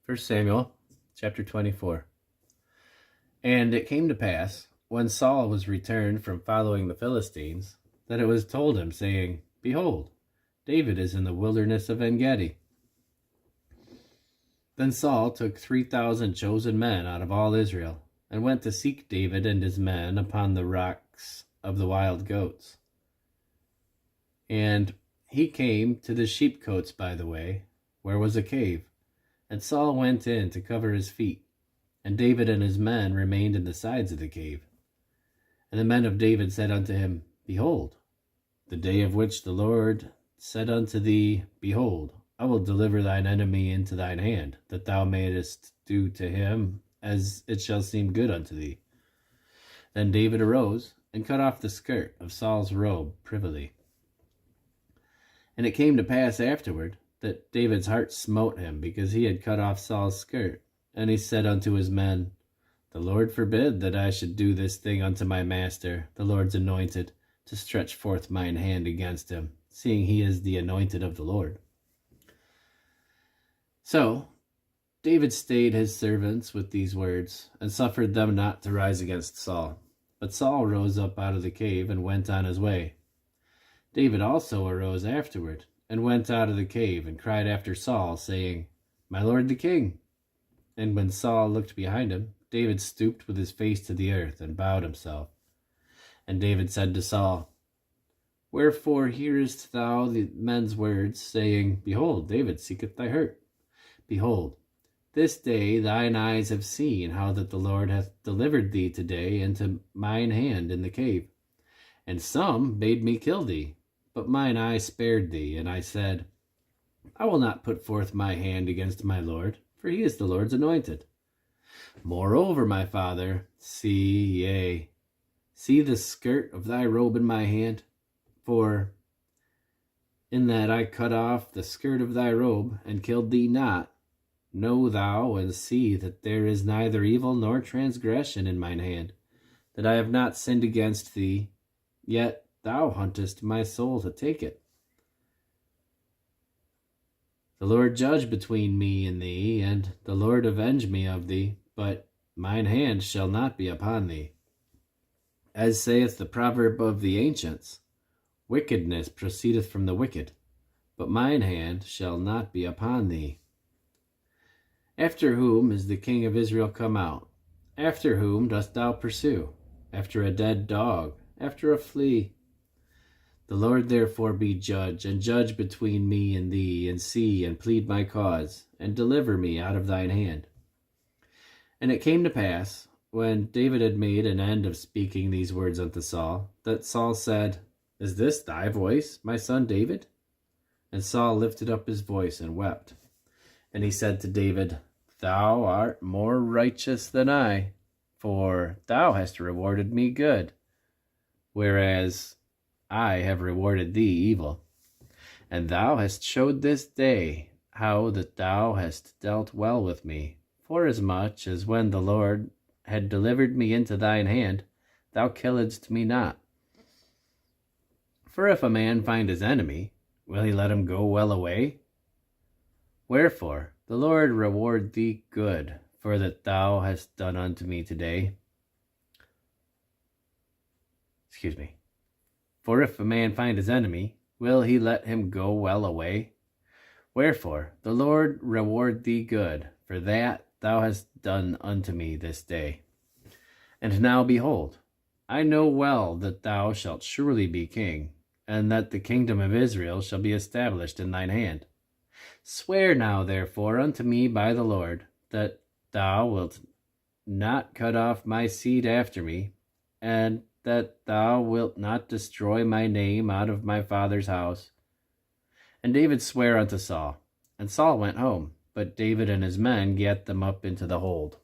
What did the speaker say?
1 Samuel chapter 24. And it came to pass, when Saul was returned from following the Philistines, that it was told him, saying, Behold, David is in the wilderness of En-gedi. Then Saul took 3,000 chosen men out of all Israel, and went to seek David and his men upon the rocks of the wild goats. And he came to the sheepcotes by the way, where was a cave. And Saul went in to cover his feet, and David and his men remained in the sides of the cave. And the men of David said unto him, Behold, the day of which the Lord said unto thee, Behold, I will deliver thine enemy into thine hand, that thou mayest do to him as it shall seem good unto thee. Then David arose, and cut off the skirt of Saul's robe privily. And it came to pass afterward, that David's heart smote him, because he had cut off Saul's skirt. And he said unto his men, The Lord forbid that I should do this thing unto my master, the Lord's anointed, to stretch forth mine hand against him, seeing he is the anointed of the Lord. So David stayed his servants with these words, and suffered them not to rise against Saul. But Saul rose up out of the cave, and went on his way. David also arose afterward, and went out of the cave, and cried after Saul, saying, My lord the king. And when Saul looked behind him, David stooped with his face to the earth, and bowed himself. And David said to Saul, Wherefore hearest thou the men's words, saying, Behold, David seeketh thy hurt? Behold, this day thine eyes have seen how that the Lord hath delivered thee today into mine hand in the cave. And some bade me kill thee, but mine eye spared thee, and I said, I will not put forth my hand against my Lord, for he is the Lord's anointed. Moreover, my father, see the skirt of thy robe in my hand, for in that I cut off the skirt of thy robe, and killed thee not, know thou and see that there is neither evil nor transgression in mine hand, that I have not sinned against thee, yet thou huntest my soul to take it. The Lord judge between me and thee, and the Lord avenge me of thee, but mine hand shall not be upon thee. As saith the proverb of the ancients, Wickedness proceedeth from the wicked, but mine hand shall not be upon thee. After whom is the king of Israel come out? After whom dost thou pursue? After a dead dog, after a flea? The Lord therefore be judge, and judge between me and thee, and see, and plead my cause, and deliver me out of thine hand. And it came to pass, when David had made an end of speaking these words unto Saul, that Saul said, Is this thy voice, my son David? And Saul lifted up his voice and wept. And he said to David, Thou art more righteous than I, for thou hast rewarded me good, whereas I have rewarded thee evil. And thou hast showed this day how that thou hast dealt well with me, forasmuch as when the Lord had delivered me into thine hand, thou killedst me not. For if a man find his enemy, will he let him go well away? Wherefore the Lord reward thee good, for that thou hast done unto me today. For if a man find his enemy, will he let him go well away? Wherefore the Lord reward thee good, for that thou hast done unto me this day. And now behold, I know well that thou shalt surely be king, and that the kingdom of Israel shall be established in thine hand. Swear now therefore unto me by the Lord, that thou wilt not cut off my seed after me, and that thou wilt not destroy my name out of my father's house. And David sware unto Saul, and Saul went home, but David and his men gat them up into the hold.